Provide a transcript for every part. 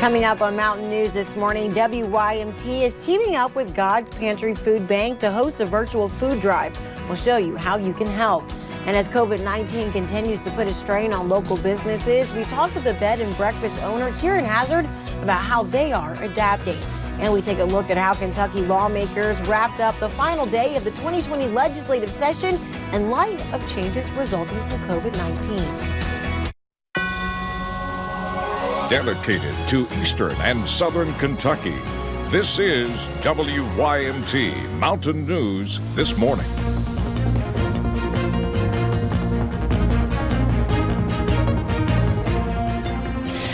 Coming up on Mountain News this morning, WYMT is teaming up with God's Pantry Food Bank to host a virtual food drive. We'll show you how you can help. And as COVID-19 continues to put a strain on local businesses, we talked with a bed and breakfast owner here in Hazard about how they are adapting. And we take a look at how Kentucky lawmakers wrapped up the final day of the 2020 legislative session in light of changes resulting from COVID-19. Dedicated to Eastern and Southern Kentucky, this is WYMT Mountain News This Morning.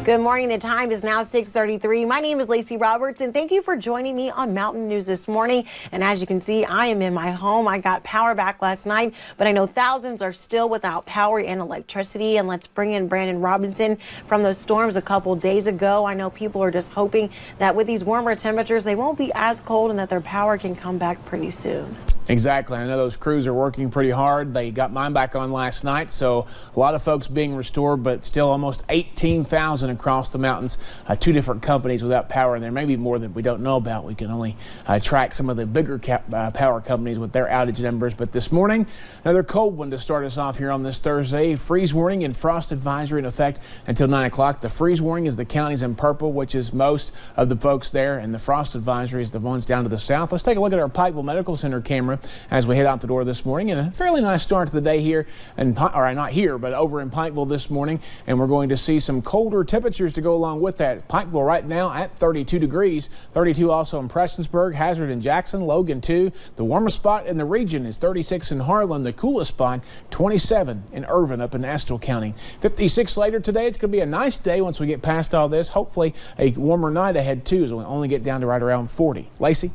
Good morning. The time is now 6:33. My name is Lacey Roberts, and thank you for joining me on Mountain News this morning. And as you can see, I am in my home. I got power back last night, but I know thousands are still without power and electricity. And let's bring in Brandon Robinson from those storms a couple days ago. I know people are just hoping that with these warmer temperatures, they won't be as cold and that their power can come back pretty soon. Exactly. I know those crews are working pretty hard. They got mine back on last night, so a lot of folks being restored, but still almost 18,000 across the mountains. Two different companies without power, and there may be more that we don't know about. We can only track some of the bigger power companies with their outage numbers. But this morning, another cold one to start us off here on this Thursday. Freeze warning and frost advisory in effect until 9 o'clock. The freeze warning is the counties in purple, which is most of the folks there, and the frost advisory is the ones down to the south. Let's take a look at our Pikeville Medical Center camera as we head out the door this morning. And a fairly nice start to the day here, not here, but over in Pikeville this morning. And we're going to see some colder temperatures to go along with that. Pikeville right now at 32 degrees, 32 also in Prestonsburg, Hazard and Jackson, Logan 2. The warmest spot in the region is 36 in Harlan. The coolest spot, 27 in Irvin up in Estill County. 56 later today. It's going to be a nice day once we get past all this. Hopefully a warmer night ahead too, as we'll only get down to right around 40. Lacey?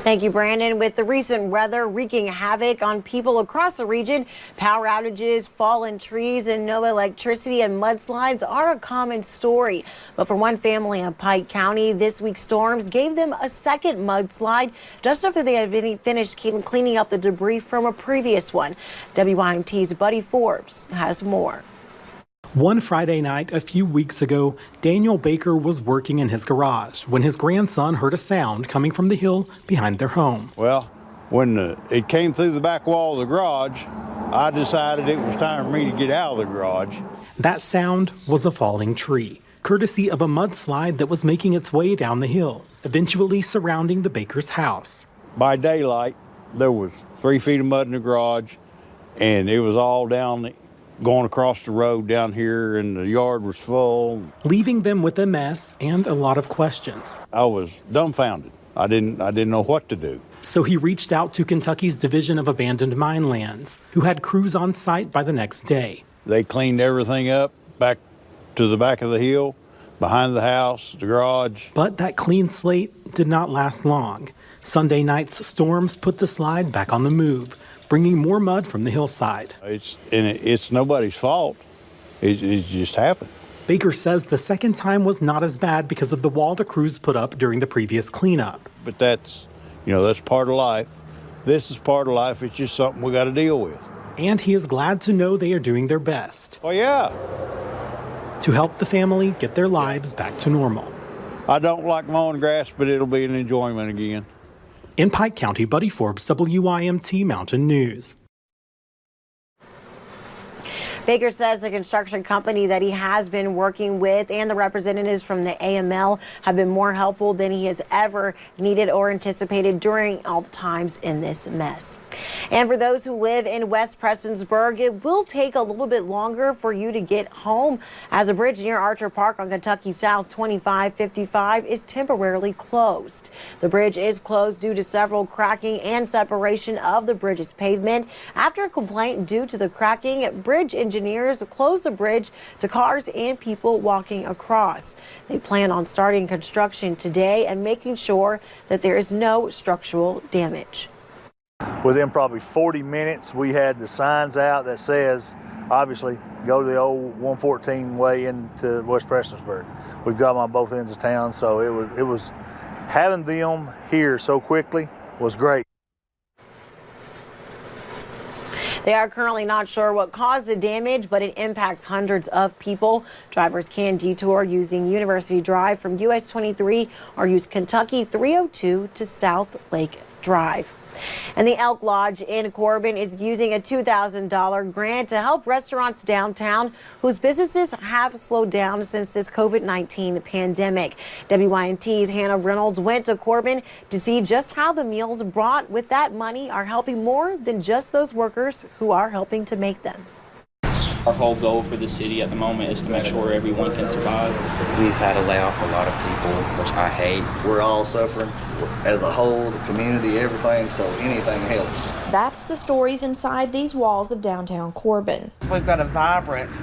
Thank you, Brandon. With the recent weather wreaking havoc on people across the region, power outages, fallen trees, and no electricity and mudslides are a common story. But for one family in Pike County, this week's storms gave them a second mudslide just after they had finished cleaning up the debris from a previous one. WYMT's Buddy Forbes has more. One Friday night a few weeks ago, Daniel Baker was working in his garage when his grandson heard a sound coming from the hill behind their home. Well, when it came through the back wall of the garage, I decided it was time for me to get out of the garage. That sound was a falling tree, courtesy of a mudslide that was making its way down the hill, eventually surrounding the Baker's house. By daylight, there was 3 feet of mud in the garage, and it was all down going across the road down here, and the yard was full. Leaving them with a mess and a lot of questions. I was dumbfounded. I didn't know what to do. So he reached out to Kentucky's Division of Abandoned Mine Lands, who had crews on site by the next day. They cleaned everything up back to the back of the hill, behind the house, the garage. But that clean slate did not last long. Sunday night's storms put the slide back on the move, bringing more mud from the hillside. It's nobody's fault. It just happened. Baker says the second time was not as bad because of the wall the crews put up during the previous cleanup. But that's part of life. This is part of life. It's just something we got to deal with. And he is glad to know they are doing their best. Oh, yeah. To help the family get their lives back to normal. I don't like mowing grass, but it'll be an enjoyment again. In Pike County, Buddy Forbes, WYMT Mountain News. Baker says the construction company that he has been working with and the representatives from the AML have been more helpful than he has ever needed or anticipated during all the times in this mess. And for those who live in West Prestonsburg, it will take a little bit longer for you to get home as a bridge near Archer Park on Kentucky South 2555 is temporarily closed. The bridge is closed due to several cracking and separation of the bridge's pavement. After a complaint due to the cracking, bridge engineers closed the bridge to cars and people walking across. They plan on starting construction today and making sure that there is no structural damage. Within probably 40 minutes, we had the signs out that says, obviously, go the old 114 way into West Prestonsburg. We've got them on both ends of town, so it was having them here so quickly was great. They are currently not sure what caused the damage, but it impacts hundreds of people. Drivers can detour using University Drive from US 23 or use Kentucky 302 to South Lake Drive. And the Elk Lodge in Corbin is using a $2,000 grant to help restaurants downtown whose businesses have slowed down since this COVID-19 pandemic. WYMT's Hannah Reynolds went to Corbin to see just how the meals brought with that money are helping more than just those workers who are helping to make them. Our whole goal for the city at the moment is to make sure everyone can survive. We've had to lay off a lot of people, which I hate. We're all suffering as a whole, the community, everything, so anything helps. That's the stories inside these walls of downtown Corbin. We've got a vibrant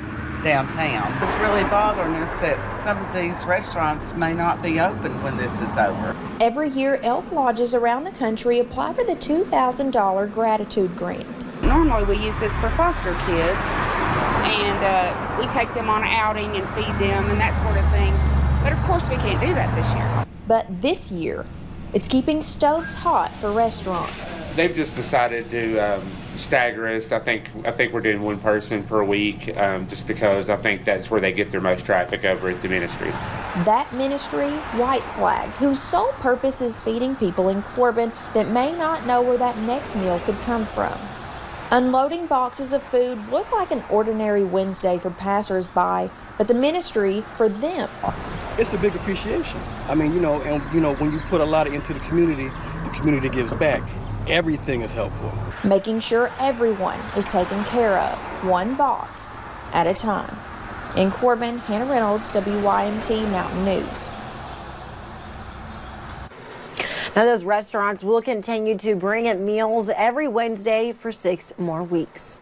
downtown. It's really bothering us that some of these restaurants may not be open when this is over. Every year, Elk Lodges around the country apply for the $2,000 gratitude grant. Normally we use this for foster kids, and we take them on an outing and feed them and that sort of thing. But of course we can't do that this year. But this year, it's keeping stoves hot for restaurants. They've just decided to stagger us. I think we're doing one person per week, just because I think that's where they get their most traffic over at the ministry. That ministry, White Flag, whose sole purpose is feeding people in Corbin that may not know where that next meal could come from. Unloading boxes of food looked like an ordinary Wednesday for passers-by, but the ministry, for them, it's a big appreciation. I mean, when you put a lot into the community gives back. Everything is helpful. Making sure everyone is taken care of, one box at a time. In Corbin, Hannah Reynolds, WYMT Mountain News. Now, those restaurants will continue to bring in meals every Wednesday for 6 more weeks.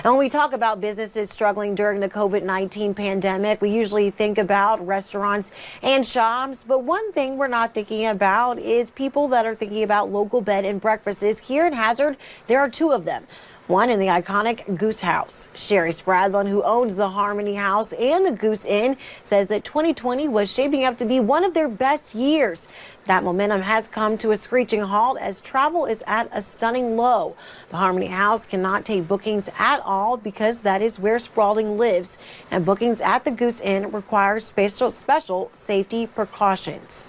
And when we talk about businesses struggling during the COVID-19 pandemic, we usually think about restaurants and shops. But one thing we're not thinking about is people that are thinking about local bed and breakfasts. Here in Hazard, there are 2 of them. One in the iconic Goose House. Sherry Spradlin, who owns the Harmony House and the Goose Inn, says that 2020 was shaping up to be one of their best years. That momentum has come to a screeching halt as travel is at a stunning low. The Harmony House cannot take bookings at all because that is where Spradlin lives, and bookings at the Goose Inn require special safety precautions.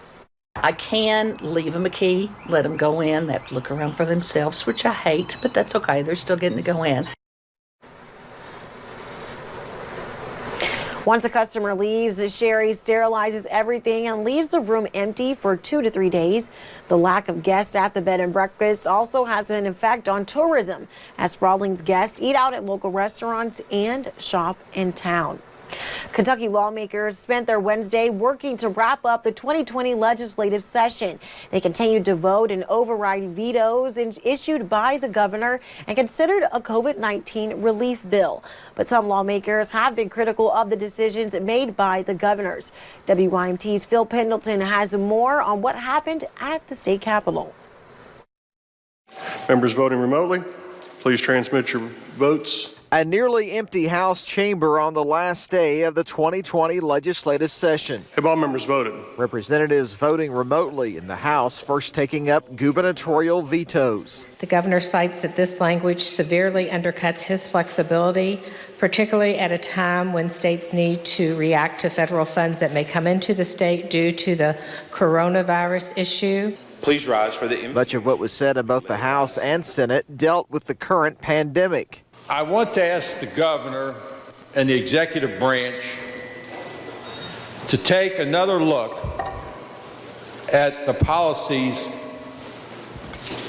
I can leave them a key, let them go in. They have to look around for themselves, which I hate, but that's okay. They're still getting to go in. Once a customer leaves, Sherry sterilizes everything and leaves the room empty for 2 to 3 days. The lack of guests at the bed and breakfast also has an effect on tourism, as Spradlin's guests eat out at local restaurants and shop in town. Kentucky lawmakers spent their Wednesday working to wrap up the 2020 legislative session. They continued to vote and override vetoes issued by the governor and considered a COVID-19 relief bill. But some lawmakers have been critical of the decisions made by the governors. WYMT's Phil Pendleton has more on what happened at the state capitol. Members voting remotely, please transmit your votes. A nearly empty House chamber on the last day of the 2020 legislative session. Have all members voted? Representatives voting remotely in the House first taking up gubernatorial vetoes. The governor cites that this language severely undercuts his flexibility, particularly at a time when states need to react to federal funds that may come into the state due to the coronavirus issue. Please rise for the... Much of what was said in both the House and Senate dealt with the current pandemic. I want to ask the governor and the executive branch to take another look at the policies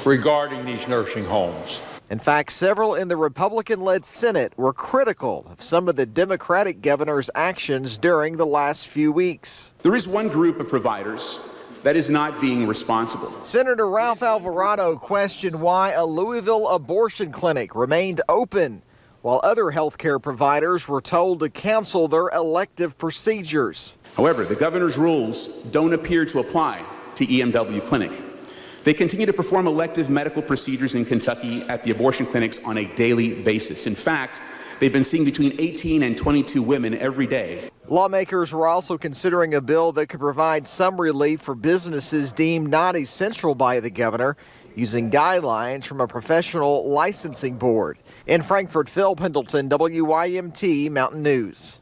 regarding these nursing homes. In fact, several in the Republican-led Senate were critical of some of the Democratic governor's actions during the last few weeks. There is one group of providers that is not being responsible. Senator Ralph Alvarado questioned why a Louisville abortion clinic remained open while other health care providers were told to cancel their elective procedures. However, the governor's rules don't appear to apply to EMW Clinic. They continue to perform elective medical procedures in Kentucky at the abortion clinics on a daily basis. In fact, they've been seeing between 18 and 22 women every day. Lawmakers were also considering a bill that could provide some relief for businesses deemed not essential by the governor. using guidelines from a professional licensing board. In Frankfort, Phil Pendleton, WYMT Mountain News.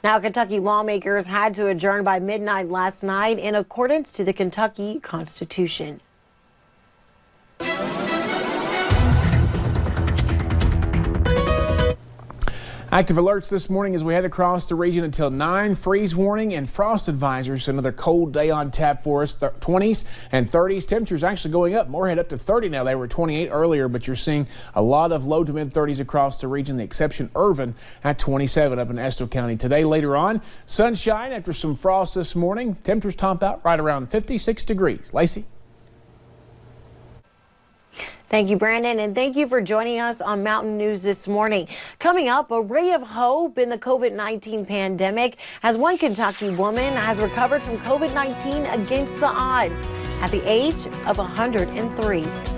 Now, Kentucky lawmakers had to adjourn by midnight last night in accordance to the Kentucky Constitution. Active alerts this morning as we head across the region until 9. Freeze warning and frost advisors. Another cold day on tap for us. 20s and 30s. Temperatures actually going up. Moorhead up to 30 now. They were 28 earlier, but you're seeing a lot of low to mid 30s across the region. The exception Irvin at 27 up in Estill County. Today later on, sunshine after some frost this morning. Temperatures top out right around 56 degrees. Lacey. Thank you, Brandon, and thank you for joining us on Mountain News this morning. Coming up, a ray of hope in the COVID-19 pandemic as one Kentucky woman has recovered from COVID-19 against the odds at the age of 103.